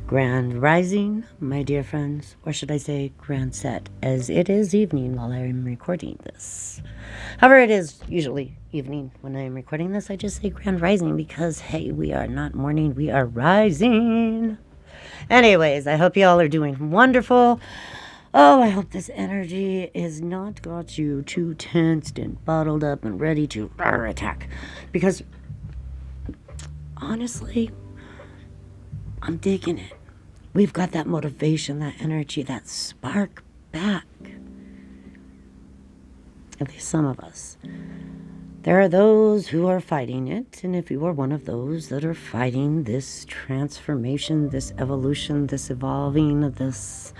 Grand rising, my dear friends, or should I say grand set, as it is evening while I am recording this. However, it is usually evening when I am recording this. I just say grand rising because, hey, we are not morning, we are rising. Anyways, I hope you all are doing wonderful. Oh, I hope this energy has not got you too tensed and bottled up and ready to attack. Because, honestly, I'm digging it. We've got that motivation, that energy, that spark back. At least some of us. There are those who are fighting it, and if you are one of those that are fighting this transformation, this evolution, this evolving, this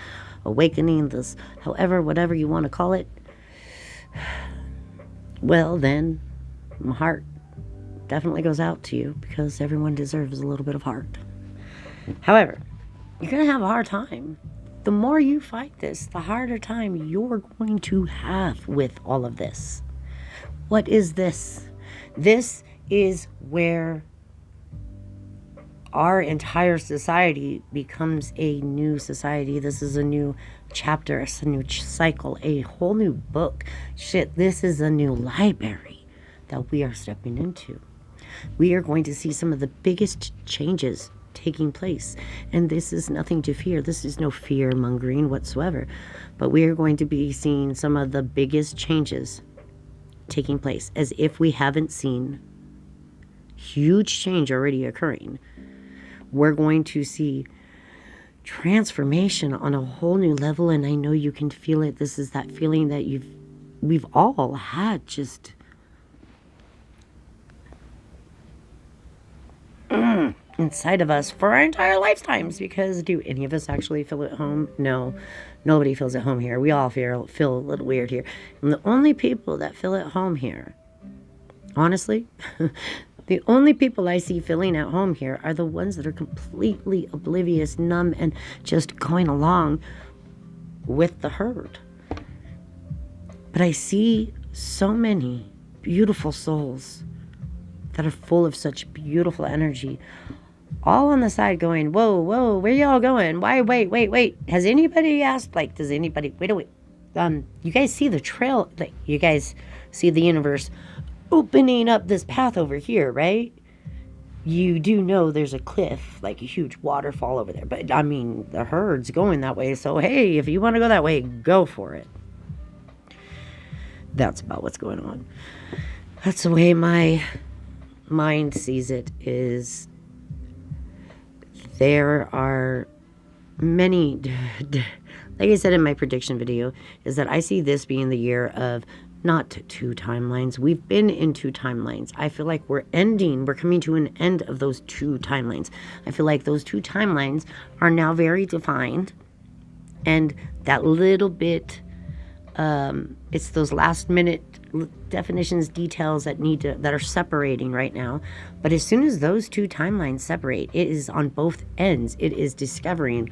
awakening, this however, whatever you want to call it, well then, my heart definitely goes out to you because everyone deserves a little bit of heart. However, you're going to have a hard time. The more you fight this, the harder time you're going to have with all of this. What is this? This is where our entire society becomes a new society. This is a new chapter, it's a new cycle, a whole new book. Shit, this is a new library that we are stepping into. We are going to see some of the biggest changes taking place, and this is nothing to fear. This is no fear mongering whatsoever, but we are going to be seeing some of the biggest changes taking place, as if we haven't seen huge change already occurring. We're going to see transformation on a whole new level, and I know you can feel it. This is that feeling that we've all had, just inside of us for our entire lifetimes. Because do any of us actually feel at home? No, nobody feels at home here. We all feel a little weird here, and the only people that feel at home here, honestly, the only people I see feeling at home here are the ones that are completely oblivious, numb, and just going along with the herd. But I see so many beautiful souls that are full of such beautiful energy, all on the side going, whoa, where y'all going? Why, wait. Has anybody asked, does anybody, wait. You guys see the trail, you guys see the universe opening up this path over here, right? You do know there's a cliff, a huge waterfall over there. But, I mean, the herd's going that way. So, hey, if you want to go that way, go for it. That's about what's going on. That's the way my mind sees it, is there are many, like I said in my prediction video, is that I see this being the year of not two timelines. We've been in two timelines. I feel like we're coming to an end of those two timelines. I feel like those two timelines are now very defined, and that little bit, it's those last minute definitions, details that are separating right now. But as soon as those two timelines separate, it is on both ends. It is discovering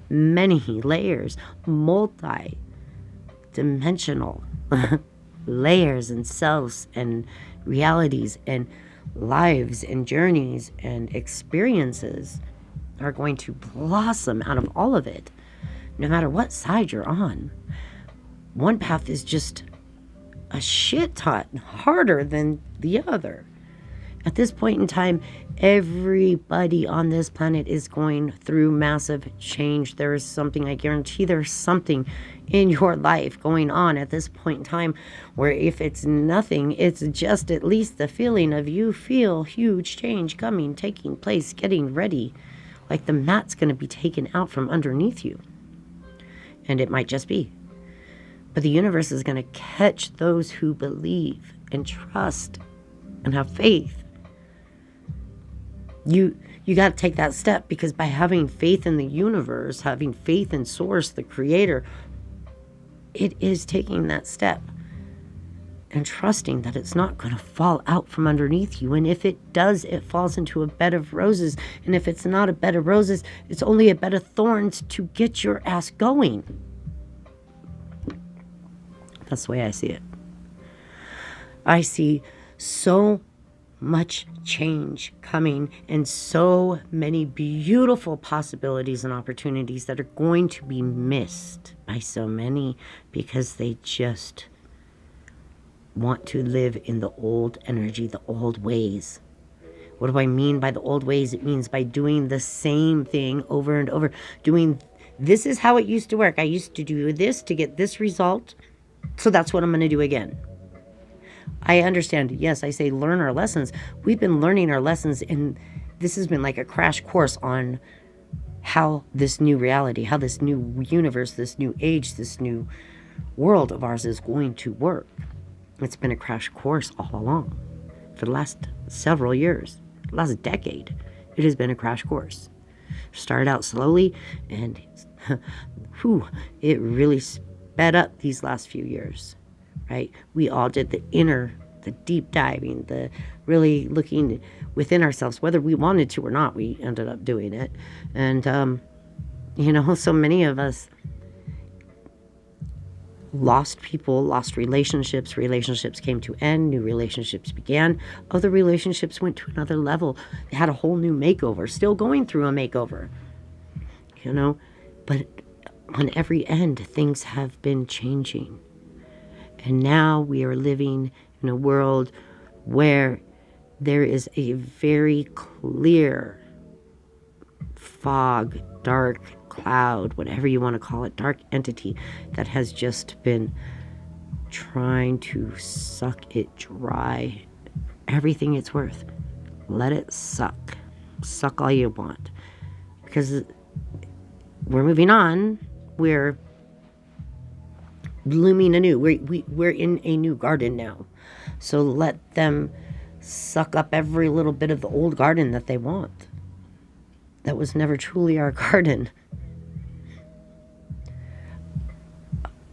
many layers, multi-dimensional layers and selves and realities and lives and journeys and experiences are going to blossom out of all of it, no matter what side you're on. One path is just a shit ton harder than the other. At this point in time, everybody on this planet is going through massive change. There is something, I guarantee there's something in your life going on at this point in time where, if it's nothing, it's just at least the feeling of you feel huge change coming, taking place, getting ready. Like the mat's going to be taken out from underneath you. And it might just be. But the universe is going to catch those who believe and trust and have faith. You got to take that step, because by having faith in the universe, having faith in Source, the Creator, it is taking that step and trusting that it's not going to fall out from underneath you. And if it does, it falls into a bed of roses. And if it's not a bed of roses, it's only a bed of thorns to get your ass going. That's the way I see it. I see so much change coming and so many beautiful possibilities and opportunities that are going to be missed by so many because they just want to live in the old energy, the old ways. What do I mean by the old ways? It means by doing the same thing over and over. This is how it used to work. I used to do this to get this result, so that's what I'm going to do again. I understand. Yes, I say learn our lessons. We've been learning our lessons, and this has been like a crash course on how this new reality, how this new universe, this new age, this new world of ours is going to work. It's been a crash course all along for the last several years, last decade. It has been a crash course. Started out slowly, and it really sped up these last few years, right? We all did the deep diving, the really looking within ourselves, whether we wanted to or not. We ended up doing it. And, so many of us lost people, lost relationships. Relationships came to end, new relationships began. Other relationships went to another level. They had a whole new makeover, still going through a makeover, but on every end, things have been changing. And now we are living in a world where there is a very clear fog, dark cloud, whatever you want to call it, dark entity that has just been trying to suck it dry. Everything it's worth. Let it suck. Suck all you want. Because we're moving on. We're blooming anew. We're in a new garden now. So let them suck up every little bit of the old garden that they want. That was never truly our garden.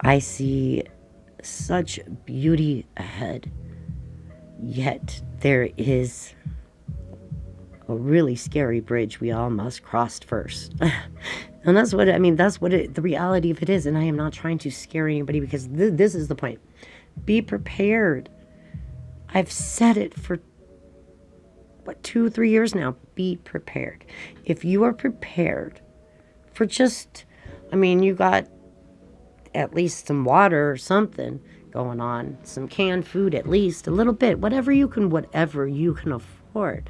I see such beauty ahead, yet there is a really scary bridge we all must cross first. And that's what the reality of it is. And I am not trying to scare anybody, because this is the point. Be prepared. I've said it for 2-3 years now. Be prepared. If you are prepared for you got at least some water or something going on, some canned food, at least a little bit, whatever you can afford.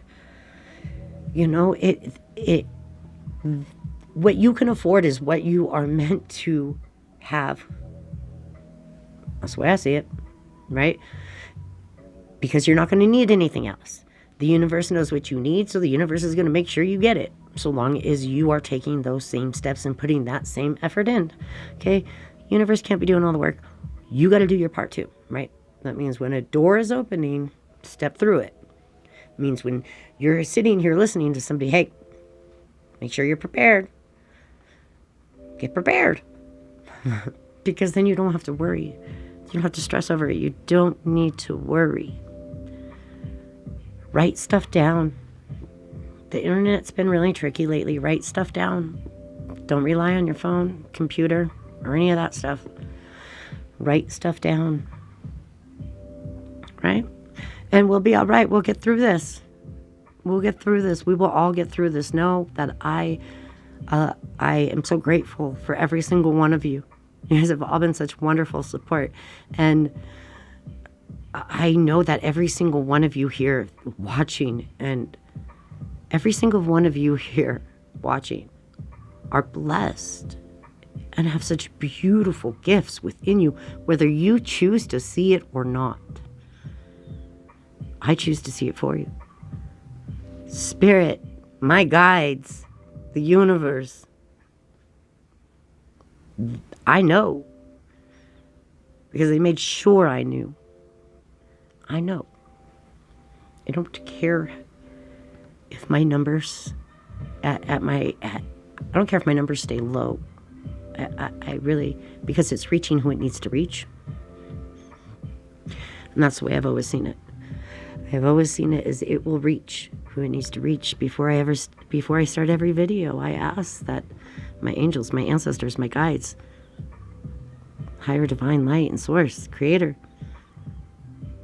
What you can afford is what you are meant to have. That's the way I see it, right? Because you're not going to need anything else. The universe knows what you need, so the universe is going to make sure you get it, so long as you are taking those same steps and putting that same effort in. Okay? Universe can't be doing all the work. You got to do your part too, right? That means when a door is opening, step through it. It means when you're sitting here listening to somebody, hey, make sure you're prepared. Get prepared. Because then you don't have to worry. You don't have to stress over it. You don't need to worry. Write stuff down. The internet's been really tricky lately. Write stuff down. Don't rely on your phone, computer, or any of that stuff. Write stuff down. Right? And we'll be all right. We'll get through this. We'll get through this. We will all get through this. Know that I am so grateful for every single one of you. You guys have all been such wonderful support. And I know that every single one of you here watching, and every single one of you here watching, are blessed and have such beautiful gifts within you, whether you choose to see it or not. I choose to see it for you. Spirit, my guides, the universe, I know, because they made sure I knew. I know. I don't care if my numbers I don't care if my numbers stay low. I really, because it's reaching who it needs to reach. And that's the way I've always seen it. I've always seen it as it will reach who it needs to reach. Before I start every video, I ask that my angels, my ancestors, my guides, higher divine light and source, creator,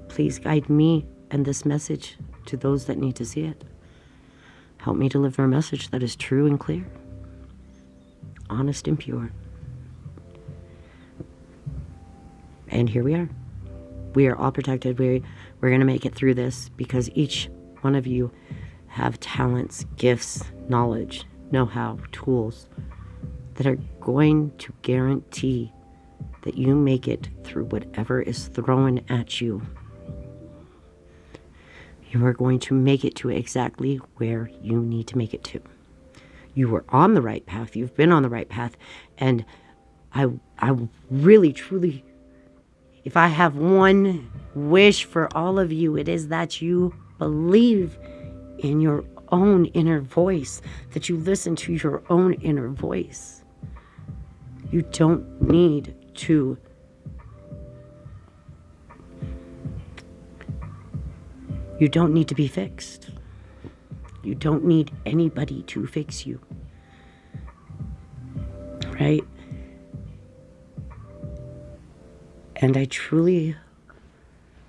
please guide me and this message to those that need to see it. Help me deliver a message that is true and clear, honest and pure. And here we are. We are all protected. We're going to make it through this because each one of you have talents, gifts, knowledge, know-how, tools that are going to guarantee that you make it through whatever is thrown at you. You are going to make it to exactly where you need to make it to. You are on the right path. You've been on the right path. And I really, truly, if I have one wish for all of you, it is that you believe in your own inner voice, that you listen to your own inner voice. You don't need to be fixed. You don't need anybody to fix you. Right? And I truly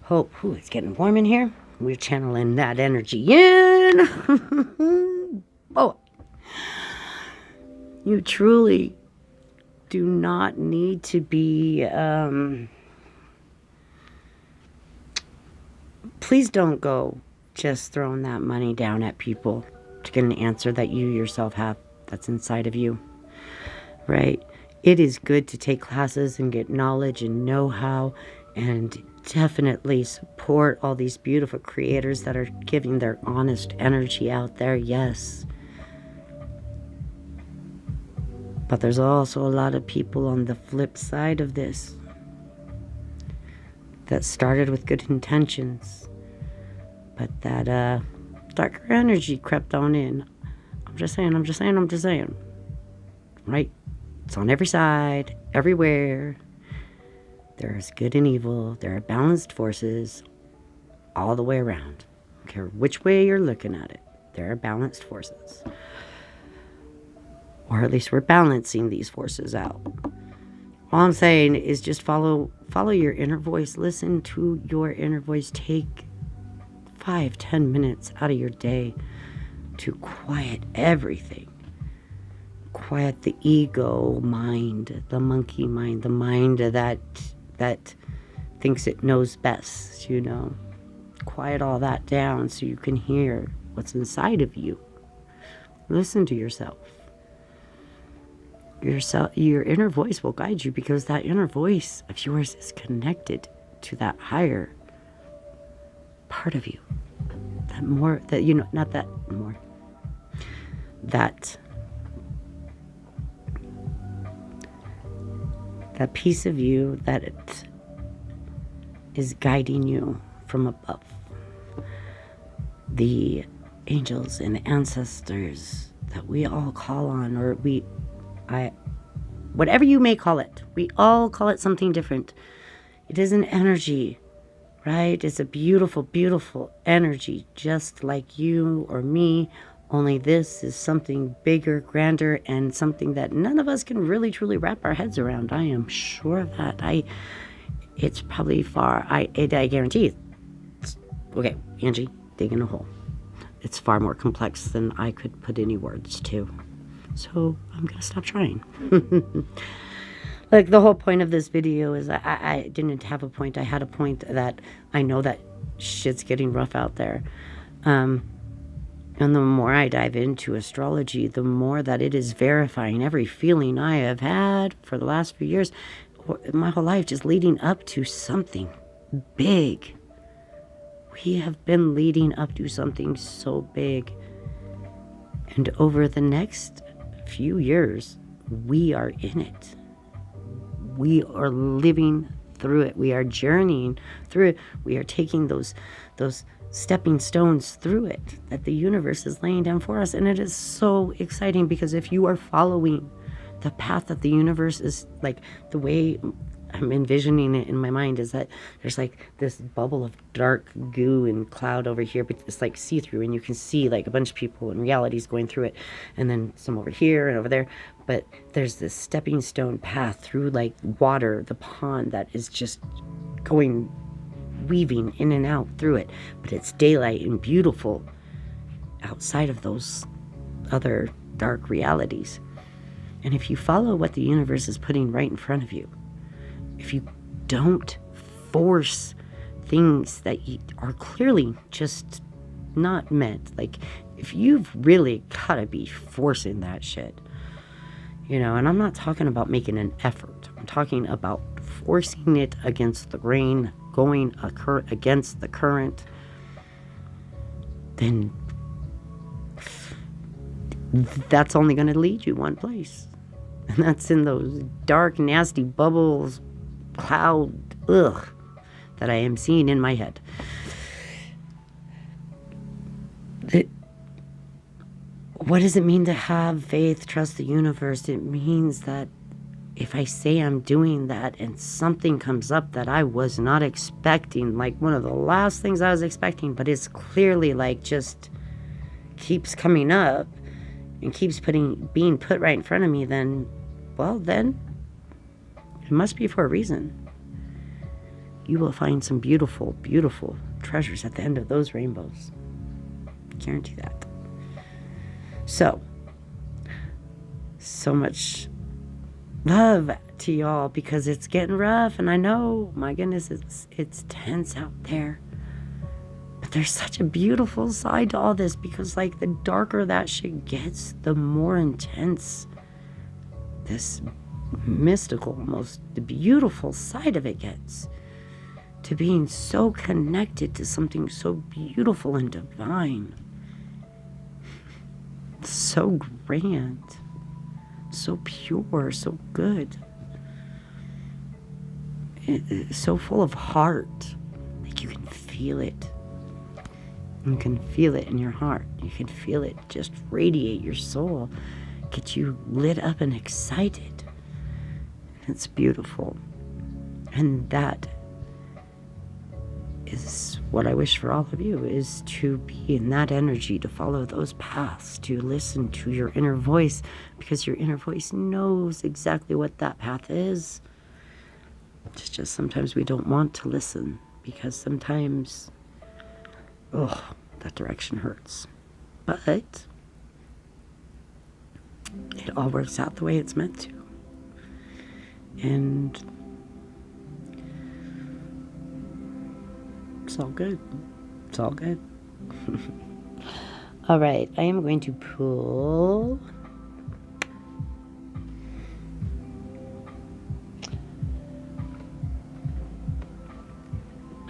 hope, it's getting warm in here. We're channeling that energy in. Oh, you truly do not need to be, please don't go just throwing that money down at people to get an answer that you yourself have that's inside of you, right? It is good to take classes and get knowledge and know-how and definitely support all these beautiful creators that are giving their honest energy out there, yes. But there's also a lot of people on the flip side of this that started with good intentions, but that darker energy crept on in. I'm just saying. Right? It's on every side, everywhere. There's good and evil. There are balanced forces all the way around. I don't care which way you're looking at it. There are balanced forces. Or at least we're balancing these forces out. All I'm saying is just follow your inner voice. Listen to your inner voice. Take 5-10 minutes out of your day to quiet everything. Quiet the ego mind, the monkey mind, the mind that thinks it knows best, you know. Quiet all that down so you can hear what's inside of you. Listen to yourself. Your inner voice will guide you because that inner voice of yours is connected to that higher part of you. That piece of you that it is guiding you from above. The angels and ancestors that we all call on, or whatever you may call it, we all call it something different. It is an energy, right? It's a beautiful, beautiful energy, just like you or me. Only this is something bigger, grander, and something that none of us can really, truly wrap our heads around. I am sure of that. It's probably I guarantee it. Okay, Angie, digging a hole. It's far more complex than I could put any words to. So I'm going to stop trying. Like, the whole point of this video is I didn't have a point. I had a point that I know that shit's getting rough out there. And the more I dive into astrology, the more that it is verifying every feeling I have had for the last few years, my whole life, just leading up to something big. We have been leading up to something so big. And over the next few years, we are in it. We are living through it. We are journeying through it. We are taking those stepping stones through it that the universe is laying down for us. And it is so exciting because if you are following the path that the universe is, like, the way I'm envisioning it in my mind is that there's like this bubble of dark goo and cloud over here, but it's like see-through, and you can see like a bunch of people and realities going through it, and then some over here and over there. But there's this stepping stone path through like water, the pond, that is just going weaving in and out through it, but it's daylight and beautiful outside of those other dark realities. And if you follow what the universe is putting right in front of you, if you don't force things that are clearly just not meant, like if you've really gotta be forcing that shit, you know, and I'm not talking about making an effort, I'm talking about forcing it against the grain, going against the current, then that's only going to lead you one place. And that's in those dark, nasty bubbles, cloud, that I am seeing in my head. What does it mean to have faith, trust the universe? It means that if I say I'm doing that and something comes up that I was not expecting, like one of the last things I was expecting, but it's clearly like just keeps coming up and keeps being put right in front of me, then, well, then it must be for a reason. You will find some beautiful, beautiful treasures at the end of those rainbows. Guarantee that. So much love to y'all, because it's getting rough, and I know, my goodness, it's tense out there. But there's such a beautiful side to all this, because like the darker that shit gets, the more intense this mystical, almost the beautiful side of it gets. To being so connected to something so beautiful and divine. So grand. So pure, so good. So full of heart. Like you can feel it. You can feel it in your heart. You can feel it just radiate your soul. Get you lit up and excited. It's beautiful. And that is what I wish for all of you, is to be in that energy, to follow those paths, to listen to your inner voice, because your inner voice knows exactly what that path is. It's just sometimes we don't want to listen, because sometimes, that direction hurts. But it all works out the way it's meant to. And it's all good. It's all good. All right, I am going to pull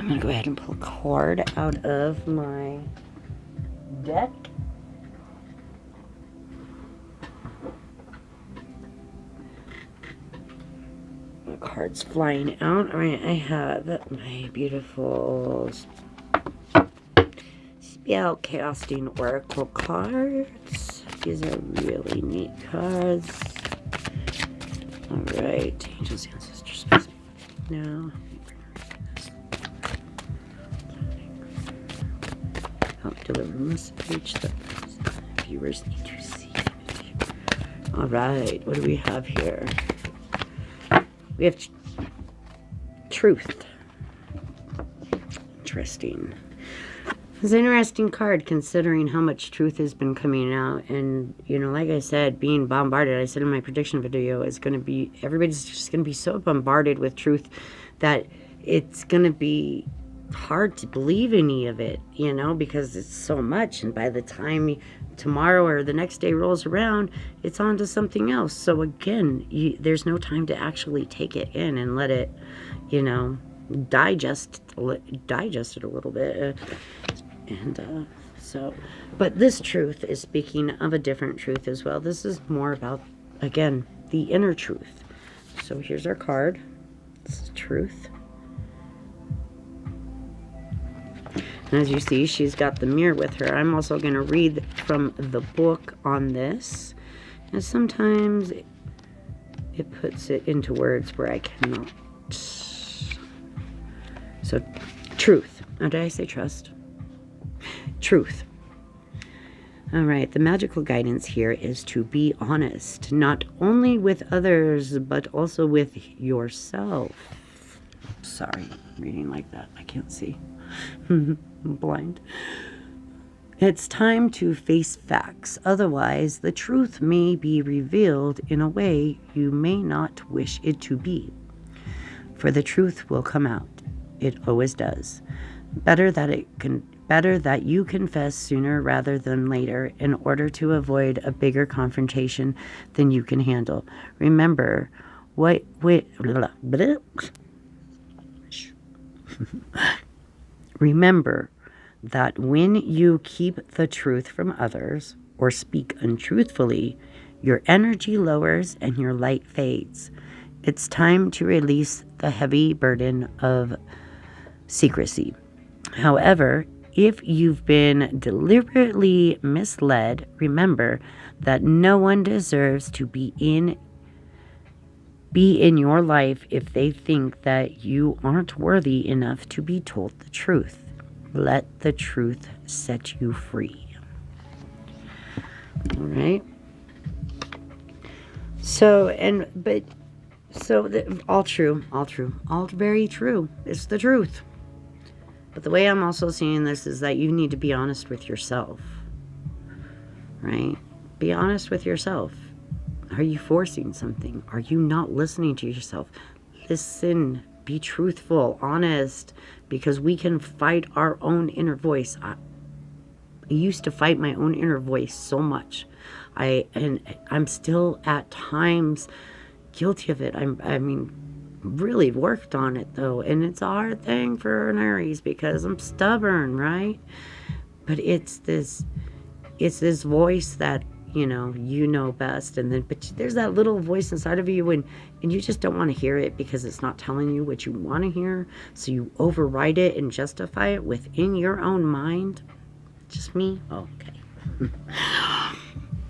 I'm going to go ahead and pull a card out of my deck. The cards flying out. All right, I have my beautiful spell casting oracle cards. These are really neat cards. All right, angels, ancestors, supposed to be now. Help deliver a message that viewers need to see. All right, what do we have here? We have truth. Interesting. It's an interesting card, considering how much truth has been coming out. And, you know, like I said, being bombarded, I said in my prediction video, is going to be, everybody's just going to be so bombarded with truth that it's going to be hard to believe any of it, you know, because it's so much. And by the time tomorrow or the next day rolls around, it's on to something else. So again, there's no time to actually take it in and let it, you know, digest it a little bit. But this truth is speaking of a different truth as well. This is more about, again, the inner truth. So here's our card. This is truth. And as you see, she's got the mirror with her. I'm also going to read from the book on this. And sometimes it puts it into words where I cannot. So, truth. Or did I say trust? Truth. All right, the magical guidance here is to be honest, not only with others, but also with yourself. Sorry, reading like that. I can't see. I'm blind. It's time to face facts. Otherwise, the truth may be revealed in a way you may not wish it to be. For the truth will come out. It always does. Better that you confess sooner rather than later in order to avoid a bigger confrontation than you can handle. Remember, remember that when you keep the truth from others or speak untruthfully, your energy lowers and your light fades. It's time to release the heavy burden of secrecy. However, if you've been deliberately misled, remember that no one deserves to be in your life if they think that you aren't worthy enough to be told the truth. Let the truth set you free. All right. All true, all very true. It's the truth. But the way I'm also seeing this is that you need to be honest with yourself, right? Be honest with yourself. Are you forcing something? Are you not listening to yourself? Listen, be truthful, honest, because we can fight our own inner voice. I used to fight my own inner voice so much. I'm still at times guilty of it. I mean, really worked on it though, and it's a hard thing for an Aries because I'm stubborn, right? But it's this voice that you know best, but there's that little voice inside of you, and you just don't want to hear it because it's not telling you what you want to hear, so you override it and justify it within your own mind. Just me? Okay.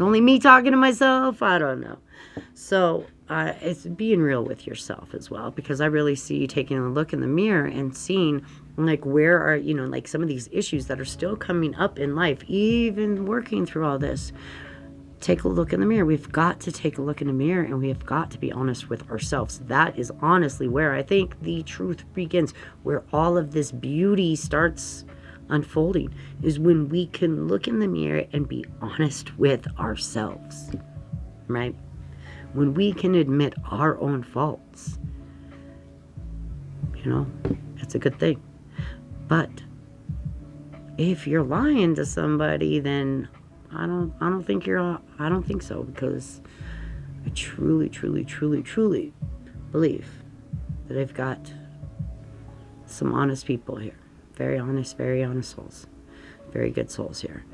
Only me talking to myself? I don't know. So it's being real with yourself as well, because I really see you taking a look in the mirror and seeing like where are like some of these issues that are still coming up in life, even working through all this. Take a look in the mirror. We've got to take a look in the mirror, and we have got to be honest with ourselves. That is honestly where I think the truth begins, where all of this beauty starts unfolding, is when we can look in the mirror and be honest with ourselves, right? When we can admit our own faults, that's a good thing. But if you're lying to somebody, then I don't think so, because I truly believe that I've got some honest people here. Very honest souls. Very good souls here.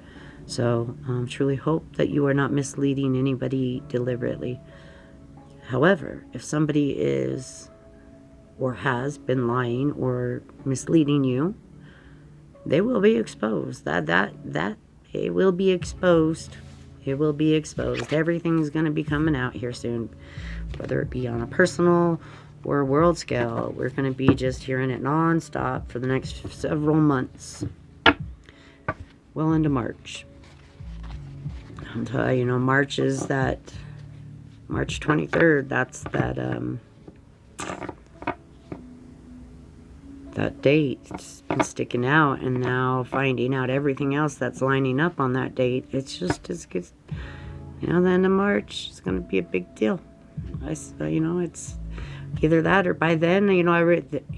So truly hope that you are not misleading anybody deliberately. However, if somebody is or has been lying or misleading you, they will be exposed. That it will be exposed. It will be exposed. Everything's going to be coming out here soon, whether it be on a personal or a world scale. We're going to be just hearing it nonstop for the next several months, well into March. And March is that March 23rd. That's that date. It's been sticking out, and now finding out everything else that's lining up on that date. It's just as good. The end of March is going to be a big deal. It's either that or by then,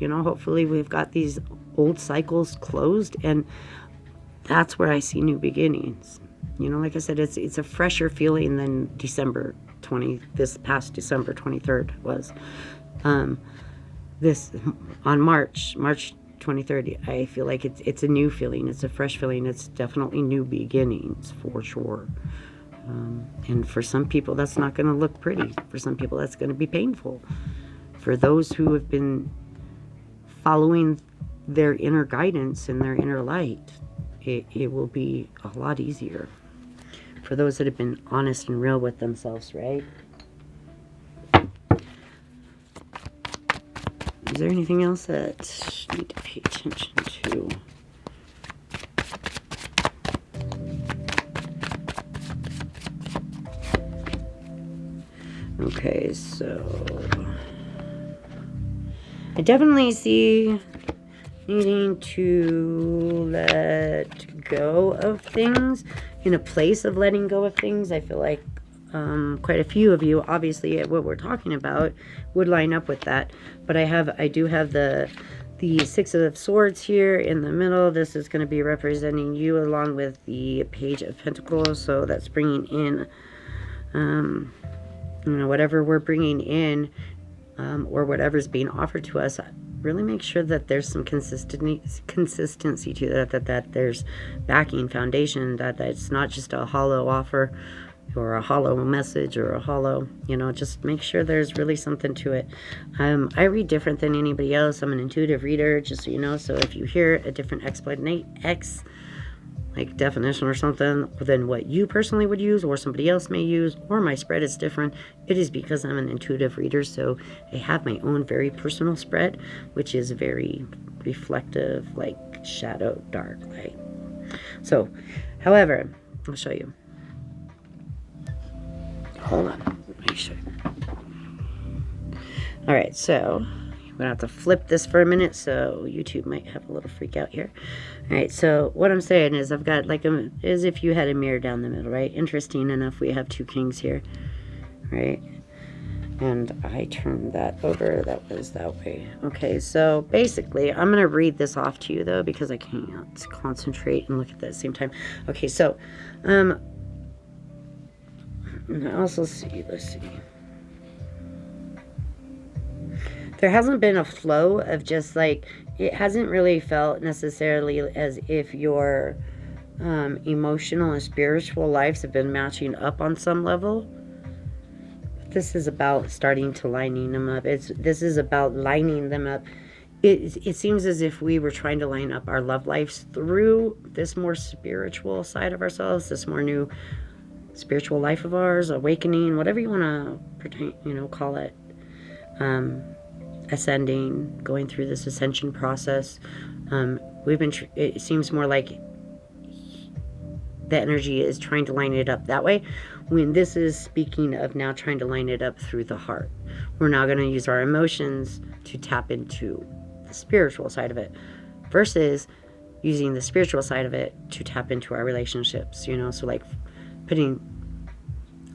hopefully we've got these old cycles closed, and that's where I see new beginnings. Like I said, it's a fresher feeling than this past December 23rd was. This on March 23rd, I feel like it's a new feeling. It's a fresh feeling. It's definitely new beginnings for sure. And for some people, that's not going to look pretty. For some people, that's going to be painful. For those who have been following their inner guidance and their inner light, it will be a lot easier. For those that have been honest and real with themselves, right? Is there anything else that you need to pay attention to? Okay, so I definitely see needing to let go of things, in a place of letting go of things. I feel like quite a few of you, obviously, what we're talking about would line up with that. But I do have the Six of Swords here in the middle. This is going to be representing you along with the Page of Pentacles. So that's bringing in, whatever we're bringing in, or whatever's being offered to us. Really make sure that there's some consistency to that there's backing, foundation, that it's not just a hollow offer or a hollow message or a hollow, just make sure there's really something to it. I read different than anybody else. I'm an intuitive reader, just so you know. So if you hear a different definition or something than what you personally would use, or somebody else may use, or my spread is different, it is because I'm an intuitive reader. So I have my own very personal spread, which is very reflective, like shadow, dark, light. So, however, I'll show you. Hold on, let me show you. All right, so I'm gonna have to flip this for a minute, so YouTube might have a little freak out here. All right, so what I'm saying is I've got like as if you had a mirror down the middle, right? Interesting enough, we have two kings here, right? And I turned that over, that was that way. Okay, so basically, I'm gonna read this off to you though, because I can't concentrate and look at that at the same time. Okay, so, and I also see, let's see. There hasn't been a flow of just like, it hasn't really felt necessarily as if your emotional and spiritual lives have been matching up on some level. But this is about starting to lining them up. This is about lining them up. It seems as if we were trying to line up our love lives through this more spiritual side of ourselves, this more new spiritual life of ours, awakening, whatever you want to pretend, call it. Ascending, going through this ascension process. It seems more like the energy is trying to line it up that way, when this is speaking of now trying to line it up through the heart. We're now going to use our emotions to tap into the spiritual side of it, versus using the spiritual side of it to tap into our relationships, so like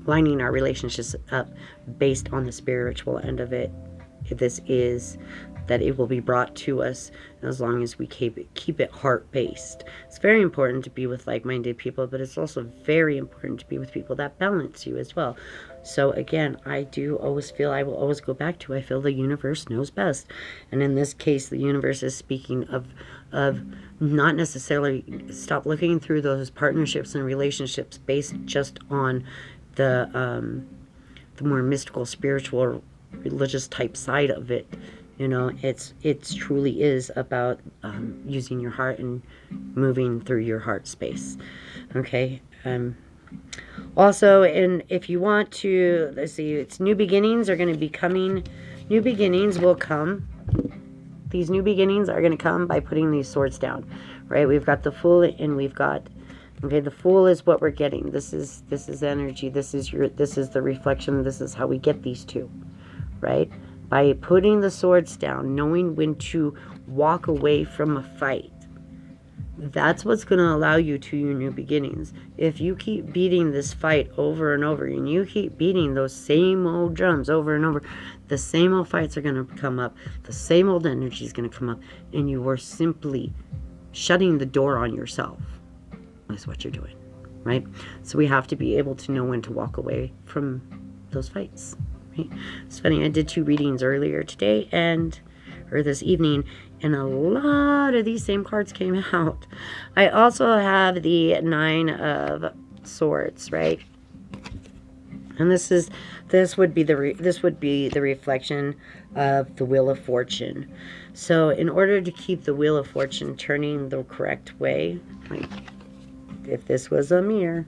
lining our relationships up based on the spiritual end of it. This is that it will be brought to us as long as we keep it heart-based. It's very important to be with like-minded people, but it's also very important to be with people that balance you as well. So again, I do always feel, I will always go back to, I feel the universe knows best. And in this case, the universe is speaking of not necessarily stop looking through those partnerships and relationships based just on the more mystical, spiritual, religious type side of it. It truly is about using your heart and moving through your heart space. Okay. Also, and if you want to, let's see, it's new beginnings are going to be coming. New beginnings will come. These new beginnings are going to come by putting these swords down, right? We've got the Fool, and we've got, okay, the Fool is what we're getting. This is energy. This is the reflection. This is how we get these two, right? By putting the swords down, knowing when to walk away from a fight. That's what's going to allow you to your new beginnings. If you keep beating this fight over and over, and you keep beating those same old drums over and over, the same old fights are going to come up. The same old energy is going to come up. And you are simply shutting the door on yourself. That's what you're doing, right? So we have to be able to know when to walk away from those fights. It's funny, I did 2 readings earlier today or this evening, and a lot of these same cards came out. I also have the 9 of Swords, right? And this would be the reflection of the Wheel of Fortune. So in order to keep the Wheel of Fortune turning the correct way, like if this was a mirror,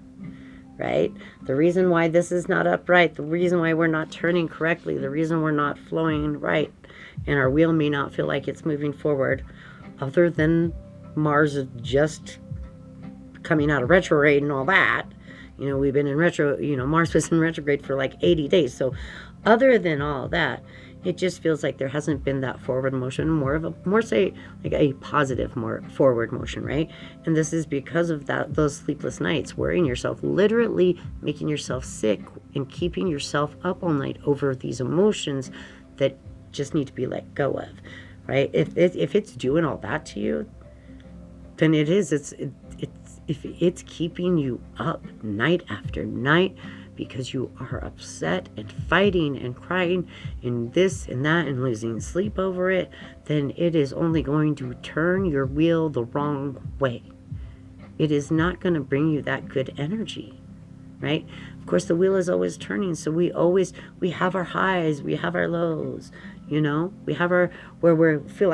right? The reason why this is not upright, the reason why we're not turning correctly, the reason we're not flowing right, and our wheel may not feel like it's moving forward, other than Mars is just coming out of retrograde and all that. We've been in Mars was in retrograde for like 80 days. So other than all that, It just feels like there hasn't been that forward motion, more say like a positive, more forward motion, right? And this is because of those sleepless nights, worrying yourself, literally making yourself sick and keeping yourself up all night over these emotions that just need to be let go of, right? If it's doing all that to you, then if it's keeping you up night after night because you are upset and fighting and crying and this and that and losing sleep over it, then it is only going to turn your wheel the wrong way. It is not going to bring you that good energy, right? Of course, the wheel is always turning, so we have our highs, we have our lows, you know? We have our, where we feel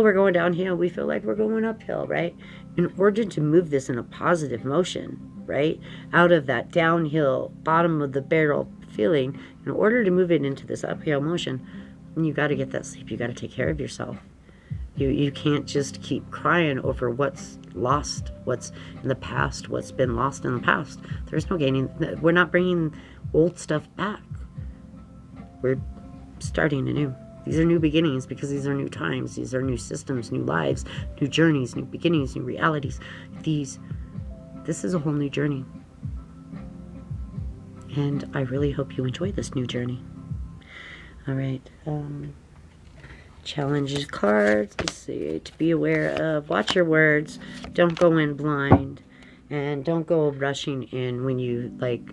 we're going downhill, we feel like we're going uphill, right? In order to move this in a positive motion, right, out of that downhill, bottom of the barrel feeling, in order to move it into this uphill motion, you got to get that sleep. You got to take care of yourself. You can't just keep crying over what's lost, what's in the past, what's been lost in the past. There's no gaining. We're not bringing old stuff back. We're starting anew. These are new beginnings because these are new times. These are new systems, new lives, new journeys, new beginnings, new realities. This is a whole new journey. And I really hope you enjoy this new journey. All right. Challenges cards. Let's see. To be aware of. Watch your words. Don't go in blind. And don't go rushing in when you like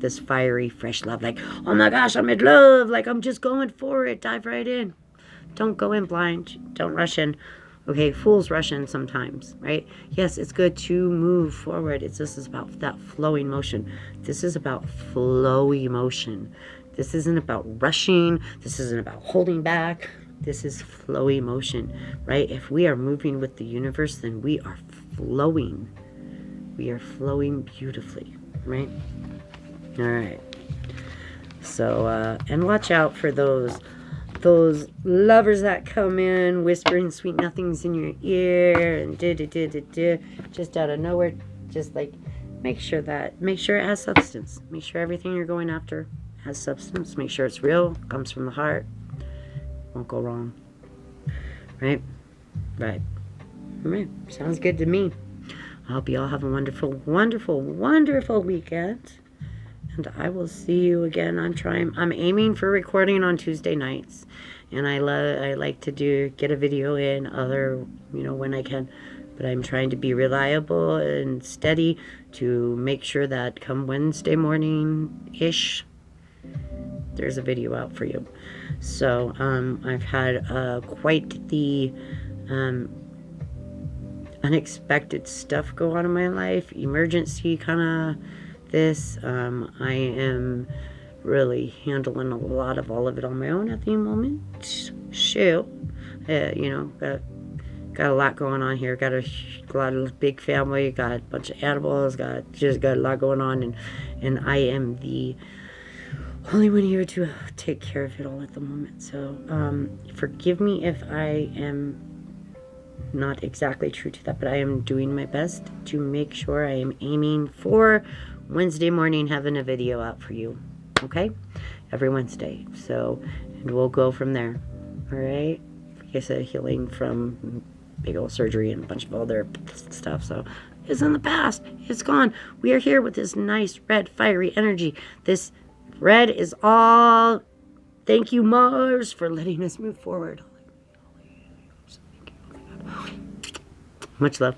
this fiery, fresh love. Like, oh my gosh, I'm in love. Like, I'm just going for it. Dive right in. Don't go in blind. Don't rush in. Okay, fools rush in sometimes, right? Yes, it's good to move forward. This is about that flowing motion. This is about flowy motion. This isn't about rushing. This isn't about holding back. This is flowy motion, right? If we are moving with the universe, then we are flowing. We are flowing beautifully, right? All right. So, and watch out for those lovers that come in whispering sweet nothings in your ear and just out of nowhere. Just like make sure it has substance. Make sure everything you're going after has substance. Make sure it's real, comes from the heart. Won't go wrong. Right? Right. All right. Sounds good to me. I hope you all have a wonderful, wonderful, wonderful weekend. And I will see you again. I'm aiming for recording on Tuesday nights. And I like to get a video in when I can. But I'm trying to be reliable and steady to make sure that come Wednesday morning-ish, there's a video out for you. So I've had quite the unexpected stuff go on in my life. Emergency kind of this. I am really handling a lot of all of it on my own at the moment. Shoot. Got a lot going on here. Got a lot of big family. Got a bunch of animals. Got a lot going on. And I am the only one here to take care of it all at the moment. So forgive me if I am not exactly true to that, but I am doing my best to make sure I am aiming for Wednesday morning having a video out for you. Okay? Every Wednesday. So, and we'll go from there. All right? Like I said, healing from big old surgery and a bunch of other stuff. So, it's in the past. It's gone. We are here with this nice red fiery energy. This red is all. Thank you, Mars, for letting us move forward. Much love.